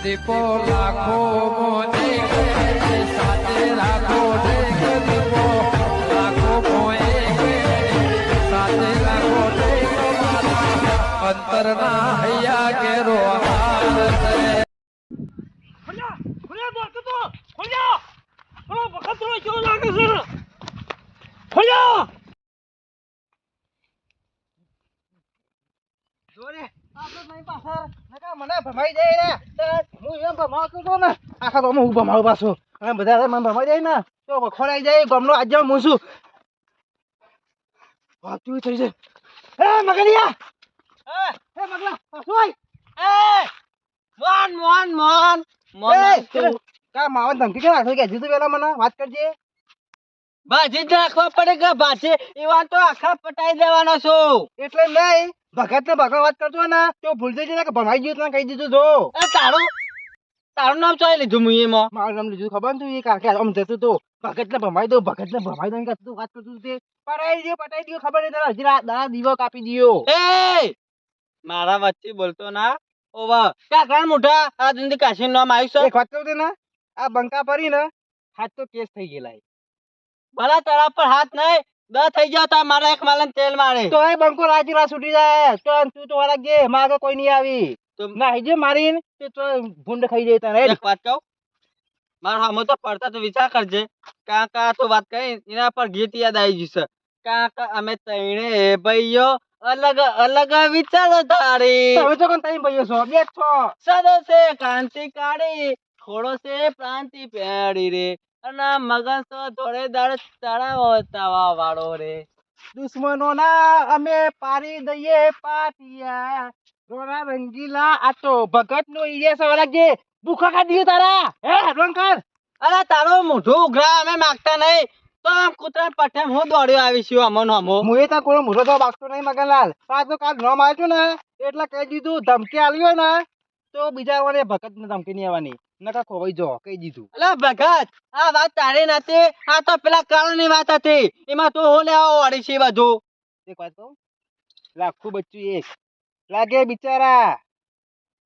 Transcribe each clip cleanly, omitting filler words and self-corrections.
દીપો લાખો મોને સાથે રાખો દીપો લાખો મોએ સાથે રાખો અંતરના હૈયા કેરો મને ભમાઈ જાય ને હું એમ ભમાવતો હતો ને આખા ગામમાં હું ભમાવું પાછું અને બધા મને ભમાઈ જાય ને તો ખોરાઈ જાય ગામનો આજે હું છું વાતું થઈ જાય એ મગલિયા એ મગલા પાછું કા માવન ધમકી કે રાખો કે હજી તો પેલા મને વાત કરજે બાજી જ રાખવા પડે કે બાજી એવા તો આખા પટાઈ દેવાનો છું એટલે નહીં ભગત ને ભગત વાત કરતો ને તો ભૂલ થઈ જાય કે ભમાઈ ગયું તને કહી દીધું જો તારું નામ ચોઈ લીધું હું એમાં મારું નામ લીધું ખબર ને તું એ કાકે આમ જતું તો ભગત ને ભમાઈ દો વાત કરતું વાત કરતું તે પટાઈ દો ખબર નહીં તારા હજી દાડા દીવો કાપી દિયો એ મારા વચ્ચે બોલતો ના ઓવા કાકા મોટા આ દુંદી કાશી નામ આવ્યું એક વાત કહું તે ને આ બંકા પરી ને હાથ તો કેસ થઈ ગયેલા ભલા તારા પર હાથ નહીં દ થઈ જાવ તા મારા એક માલન તેલ મારે તો એ બંકો રાજી રાત છૂટી જાય તો તું તો વાળા ગે માગે કોઈ નહીં આવી તો ના હિજે મારીને તો ભૂંડ ખાઈ જાય તારે એક વાત કહું મારો હમો તો પડતા તો વિચાર કરજે કાકા તો વાત કરી એના પર ગીત યાદ આવી જશે કાકા અમે તઈને ભાઈઓ અલગ અલગ વિચારો ધારી તમે તો કોણ તઈ ભાઈઓ છો બે છો સદો છે કાંતિ કાઢી થોડો છે પ્રાંતિ પેડી રે અને મગન તો થોડે દાડ ચડાવવા વાળો રે દુશ્મનો ના અમે પારી દઈએ પાટિયા રોના રંગીલા આ તો ભગત નો ઈડિયા સવાલા જે ભૂખા ખા દીયો તારા હે રંકર અરે તારો મોઢું ઉઘરા અમે માગતા નહીં તો આમ કૂતરા પઠેમ હું દોડ્યો આવીશું અમનો હમો મુએ તા કોઈ મોઢો તો બાગતો નહીં મગનલાલ આ તો કાલ નામ આવ્યું ને એટલે કહી દીધું ધમકી આલ્યો ને તો બીજા વાળે ભગત ને ધમકી નહીં આવવાની નકા ખોવાઈ જો કહી દીધું અલા ભગત આ વાત તારી નથી આ તો પેલા કાળની વાત હતી એમાં તું હું લેવા વાળી છે બધું એક વાત કહું લાખું બચ્ચું એક લાગે બિચારા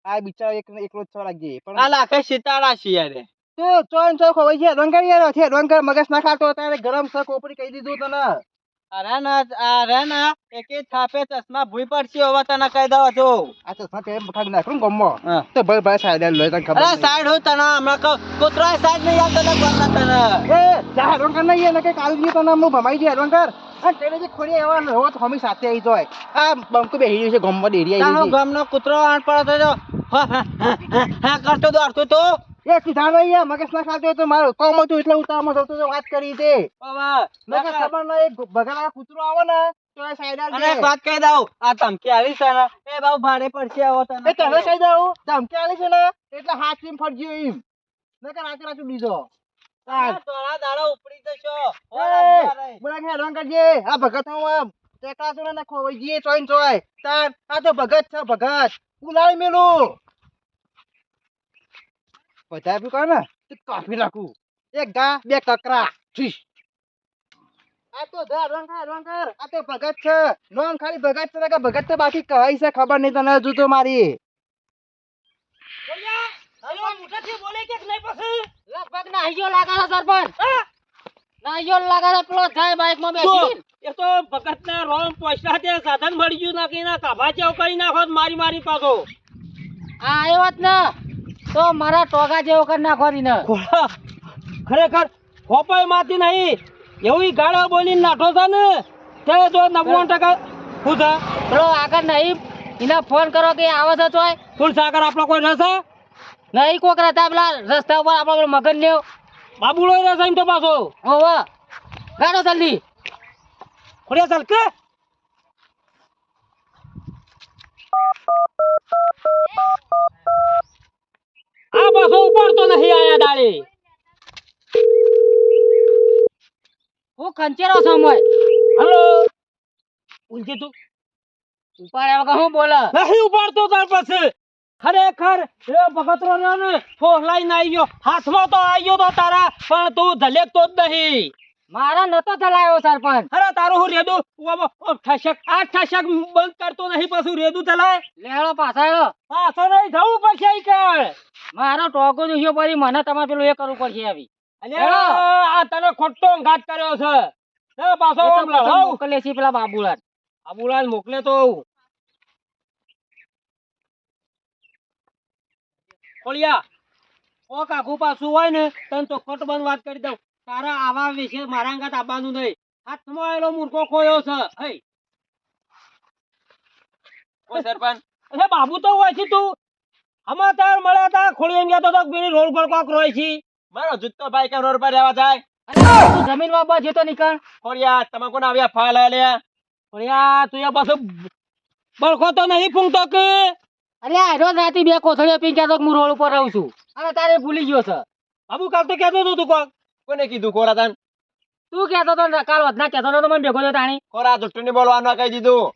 આ બિચારા એકલો જ છ લાગે પણ આ લાખે સિતારા છે યાર તો ચોન ચોક હોય છે ડોંગર યાર છે ડોંગર મગજ ના ખાતો તારે ગરમ સક કોપરી કહી દીધું તને અરે ના એકે થાપે ચશ્મા ભૂઈ પડશે હવે તને કહી દઉં છું આ તો સાથે ખાગ નાખું ગમો તો ભાઈ ભાઈ સાઈડ લે તને ખબર અરે સાઈડ હો તને હમણાં કહું કૂતરા સાઈડ નહીં યાર તને કોણ તને એ જા ડોંગર નહીં ને કે કાલ દી તને હું ભમાઈ દે ડોંગર આ તેરે જે ખોડી એવા હો તો હમી સાથે આવી જાય આ બંકુ બેહી રહ્યું છે ગમમાં ડેરી આવી તારો છે ગામનો કૂતરો આણ પડતો તો હા કરતો દોડતો તો એ સીધા નહીં મગજ ના ખાતો તો મારું કોમ હતું એટલે ઉતાવળમાં જતો તો વાત કરી તે નકે ખબર નહીં બગાડા કૂતરો આવે ને તો એ સાઈડ અને એક વાત કહી દઉં આ ધમકી આવી છે ને એ બહુ ભારે પડશે હવે તને એ તને કહી દઉં ધમકી આલી છે ને એટલે હાથ થી ફરજો એમ નકે રાતે રાતે લીધો તોરા દાડા ઉપડી જશો બોલા કે રંગ કરજે આ ભગત હું ટેકા તો ના ખોવાઈ જઈએ ચોઈન ચોય તાર આ તો ભગત છે ભગત ઉલાળી મેલું બધા પી કહે ને તો કાફી નાખું એક ગા બે કકરા જી આ તો ધા રંગ કર આ તો ભગત છે નોમ ખાલી ભગત છે કે ભગત તો બાકી કહી છે ખબર નહીં તને હજુ તો મારી લગભગ નાહીયો લાગે છે સરપંચ નાહીયો લાગે છે પેલો જાય બાઈક માં બેસી એ તો ભગત ના રોમ પૈસા તે સાધન મળી ગયું નાખી ના કાભા જેવો કરી નાખો મારી મારી પાછો આ આવ્યો જ ને તો મારા ટોગા જેવો કરી નાખો દીને ખરેખર હોપાઈ માતી નહીં એવી ગાળો બોલી નાઠો છે ને ત્યારે તો 99% શું છે પેલો આગળ નહીં એને ફોન કરો કે આવે છે તોય ફૂલ સાગર આપણો કોઈ રહેશે નહીં કોક રહેતા પેલા રસ્તા ઉપર આપણો મગન લેવ બાબુલો રહેશે એમ તો પાછો હોવે ગાડો જલ્દી ખોડિયા ચાલ કે આ પાછો ઉપાડતો નહીં આયા ડાળી હું ખંચેરો સમય હલો ઉલજી તું ઉપાડ્યા વગર હું બોલે નહીં ઉપાડતો તાર પાસે ખરેખર એ ભગતરો ને ફોહલાઈ ના આવ્યો હાથમાં તો આવ્યો તો તારા પણ તું ધલેકતો જ નહીં મારા નતો ચલાયો સરપંચ. અરે તારું હું રેદું ઠસક આ ઠસક બંધ કરતો નહીં પાછું રેદું ચલાય લેડો પાછળ. પાછો નહીં જવું પડશે ઈ કર મારો ટોકો જોયો પડી મને તમારે પેલું એ કરવું પડશે આવી. અલ્યા આ તને ખોટો ઘાત કર્યો છે લે પાછો એ તો આમ પાછો લડાવ. મોકલે છે પેલા બાબુલાલ. આબુલાલ મોકલે તો ખોલિયા ઓ કાકુ પાછું હોય ને તને તો ખોટ બંધ વાત કરી દઉં તારા આવા વિશે મારા અંગાત આવવાનું નહીં હાથમાં આવેલો મૂર્ખો ખોયો છે હે કોઈ સરપંચ અરે બાબુ તો હોય છે તું સમાચાર મળ્યા હતા ખોલી એમ ગયા તો પેલી રોડ પર કોક રોય છે મારો જુત્તો ભાઈ કે રોડ પર રહેવા જાય અરે તું જમીનમાં બસ જતો નીકળ. ખોડિયા તમે કોણ આવ્યા ફાળ આલ્યા ખોલિયા તું યા પાછો બળખો તો નહીં ફૂંકતો કે અરે આ રોજ રાતે બે કોથળીઓ પીને કહેતો કે હું રોડ ઉપર રહું છું અને તારે ભૂલી ગયો છે. બાબુ કાલ તો કહેતો તું કોક કોને કીધું ખોરા તન તું કહેતો તો ને કાલ વધના કહેતો નતો મને ભેગો થયો તાણી. ખોરા જુઠ્ઠું નહીં બોલવાનું કહી દીધું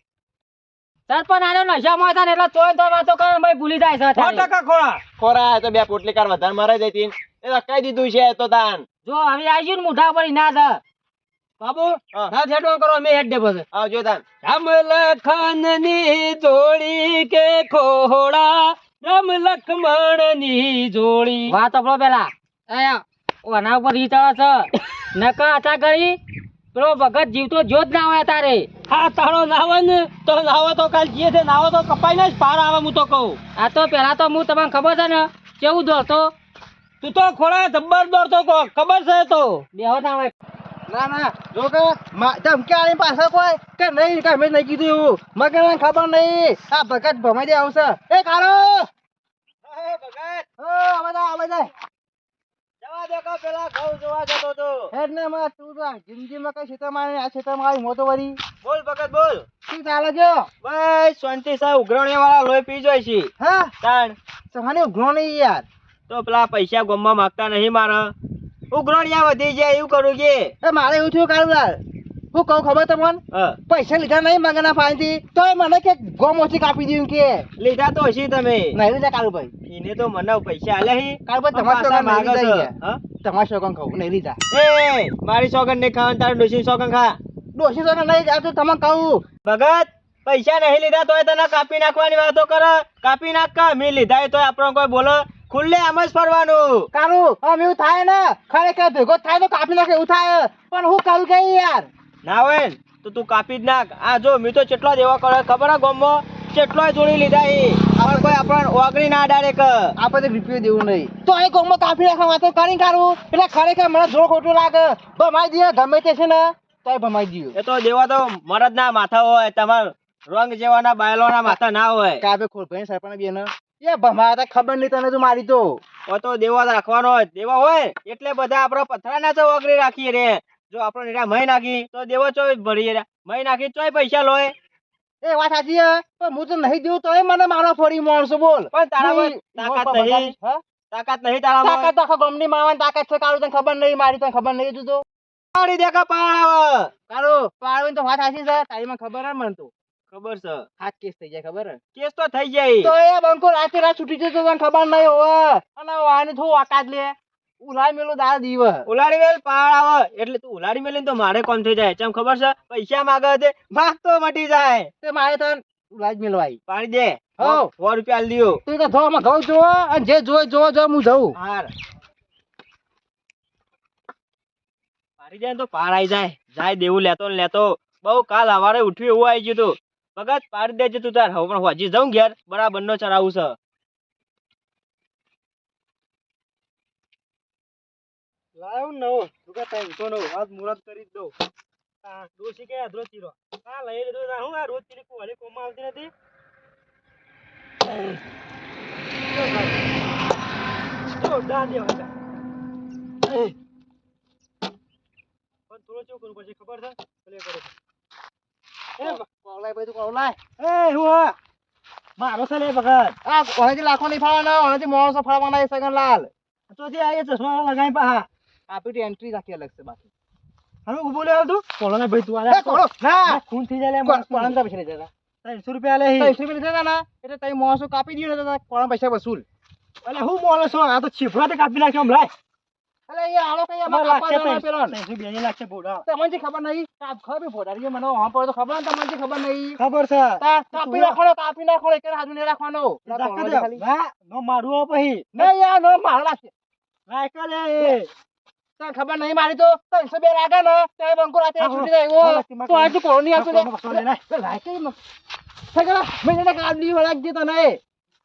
સરપંચ આનો નશામાં હતા ને એટલે ચોય તો વાતો કરે ભાઈ ભૂલી જાય છે 100% તારી. ખોળા ખોરા એ તો બે પોટલી કાર વધારે મરાઈ જતી એ તો કહી દીધું છે તો તાન જો હવે આવી ગયું ને મોઢા પર ના છે. બાબુ હા. ના હેડો કરો અમે હેડ દે પછી આવજો તાન રામ લખનની જોડી કે ખોળા રામ લક્ષ્મણની જોડી વાત આપડો પેલા એ ઓના ઉપર ઈ ચડે છે નકા હતા ગળી પેલો ભગત જીવતો જો જ ના હોય તારે. હા તારો નાવે ને તો નાવો તો કાલ જે છે નાવો તો કપાઈ ને જ પાર આવે હું તો કહું આ તો પેલા તો હું તમને ખબર છે ને કેવું દોડતો તું તો ખોળા જબ્બર દોડતો કો ખબર છે તો બેહો ના હોય. ના ના જો કે ધમકી આની પાછળ કોઈ કે નહીં કે મેં નહીં કીધું એવું મગર ખબર નહીં આ ભગત ભમાઈ દે આવશે એ કાળો આવે જાય જવા દે કો પેલા ઘઉં જોવા જતો તો હેડ ને માં તું તો જિંદગીમાં કઈ ક્ષેત્રમાં આવી આ ક્ષેત્રમાં આવી મોટો વળી બોલ ભગત બોલ શું ચાલે છે બસ શાંતિ સા ઉઘરાણી વાળા લોહી પી જોઈ છે હા તાણ સહાને ઉઘરો નહીં યાર તો પેલા પૈસા ગોમમાં માંગતા નહીં મારે ઉઘરાણીયા વધી જાય એવું કરું કે એ મારે એવું થયું કાળુલાલ હું કહું ખબર તમને હા પૈસા લીધા નહીં મગના પાસેથી તોય મને કે ગોમ ઓછી કાપી દીધું કે લીધા તો હશી તમે નહીં લીધા કાળુભાઈ એને તો મને પૈસા આલ્યા હી કાળુભાઈ પણ તમારે પાછા શોખન નહીં માગે લીધા છે. હા? તમારે શોખન ખાવું નહીં લીધા એ મારી સોગન નહીં ખાવાનું તારે ડોશી સોગન ખા ડોશી શોખન નહીં આ તો તમે કહું ભગત પૈસા નહીં લીધા તોય તને કાપી નાખવાની વાતો કરે કાપી નાખ કા મેં લીધા હોય તોય આપણો કોઈ બોલો ખુલ્લે આમ જ ફરવાનું કાળું આમ એવું થાય ને ખરેખર ભેગો થાય તો કાપી નાખે એવું થાય પણ હું કરું કે યાર ના હોય ને તો તું કાપી જ નાખ આ જો મેં તો કેટલો દેવા કરે ખબર હે ગોમમાં કેટલોય જોડી લીધા એ પણ કોઈ આપણને ઓગળી ના ડાળે કે આપણે રૂપિયો દેવું નહીં તો એ ગોમમાં કાપી નાખવા વાતો કરીને કાઢું એટલે ખરેખર મને જો ખોટું લાગે ભમાઈ દઈએ ગમે તે છે ને તોય ભમાઈ દઈએ એ તો દેવા તો મરદ ના માથા હોય તમાર રંગ જેવાના બાયલોના માથા ના હોય કાપે ખોલ ભાઈ સરપંચ બેન એ ભમાયા તા ખબર નહીં તને તું મારી તો ઓ તો દેવા રાખવાનો હોય દેવા હોય એટલે બધા આપડે પથરાના તો ઓગળી રાખીએ રે જો આપણો નીરા મહી નાખી તો દેવો ચોય ભરીએ રે મહી નાખી ચોય પૈસા લોય એ વાત સાચી હે પણ હું તો નહીં દેવું તોય મને મારો ફરી માણસો બોલ પણ તારામાં તાકાત નહીં હા? તાકાત નહીં તારામાં તાકાત આખા ગમની માવાની તાકાત છે કાળું તને ખબર નહીં મારી તને ખબર નહીં તું તો પાડી દેખા પાડ કાળું પાડવાની તો વાત સાચી છે તારી મને ખબર હે મને તો ખબર છે હાથ કેસ થઈ જાય ખબર હે કેસ તો થઈ જાય તો એ બંકો રાતે રાત છૂટી જતો તને ખબર નહીં હોવે અને વાને થોડું આકાત લે ઉલાઈ મેલું દાળ દીવ ઉલાડી મેલ પાડ આવે એટલે તું ઉલાડી મેલી ને તો મારે કોમ થઈ જાય ચમ ખબર છે પૈસા માગે તે ભાગ તો મટી જાય તે મારે તને ઉલાઈ મેલવાઈ પાડી દે હો. 100 રૂપિયા આલ દિયો તું તો ધોમાં ઘઉં જોવો અને જે જોવો જો હું જઉં હાર પાડી દે ને તો પાર આઈ જાય દેવું લેતો ને લેતો બહુ કાલ સવારે ઉઠ્યું એવું આવી ગયું તું ભગત પાડી દેજે તું તાર હવે પણ હોજી જાઉં ઘેર બરાબર નો ચરાવું છે લાવ નવો તું ટાઈમ તો નો આજ મુરત કરી જ દઉં આ ડોસી કે અધરો ચીરો આ લઈ લીધો ના હું આ રોજ ચીરી કોલી કોમાં આવતી નથી તો દાદે હતા પણ થોડો ચેવું કરવું પડશે ખબર છે ભલે કરો કોલાય ભાઈ તું કોલાય એ હું હા મારો છે લે ભગત આ કોલેથી લાખો નહીં ફાળવાના ઓનેથી માણસો ફાળવાના એ સગનલાલ તો જે આ ચશ્મા લગાઈ પાહા આપણી એન્ટ્રી રાખી અલગ છે બાકી હવે ઉભો લે તું કોલો ને ભાઈ તું એ કોળો ના ખૂન થઈ જાય કોળા પૈસા લઈ જતા 300 રૂપિયા લે 300 રૂપિયા લીધા ના એટલે તઈ માણસો કાપી દીધો ને કોળા પૈસા વસૂલ અલે હું મોલો છો આ તો છીફડા તે કાપી નાખ્યો હમણાં અલે એ આળો કઈ અમારે અમાર લાગશે કાપવાનો પેલો ત્રણસો બેની લાગશે ભોળા. તમને જે ખબર નહીં કાપ ખબર ભોડારી મને હા પડે તો ખબર ને તમને જે ખબર નહીં ખબર છે કાપી નાખો એક હાથ ને રાખવાનો રાખી દે. વાહ, નો મારું હો પછી નહીં યાર નો માર લાગશે રાખ લે તને ખબર નહીં મારી તો 302 રાગે ને તે બંકો રાતે હા, છૂટી જાય હા, ઓ તો આજે કોની આવતો લે બસો લે, લાય. રાકે સગા મેને કાઢલી વળાક દે તને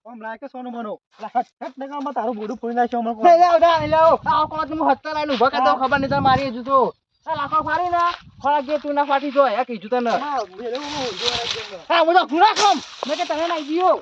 ઓમ લાગે સોનું બનો હટ નકામાં તારું બોડું ફોડી નાખ્યો હમણાં લઈ જાવ જા લઈ જાવ આ કોત હું હત્તા લાઈન ઉભા કરતો ખબર નહીં તને મારી હજુ તો આ લાખો ફાડી ના ખોરાક દે તું ના ફાટી જોય આ કીધું તને હા, મેલે હું જોવા રાખજો. હા હું તો ગુરા ખમ મેં કે તને નાઈ દીયો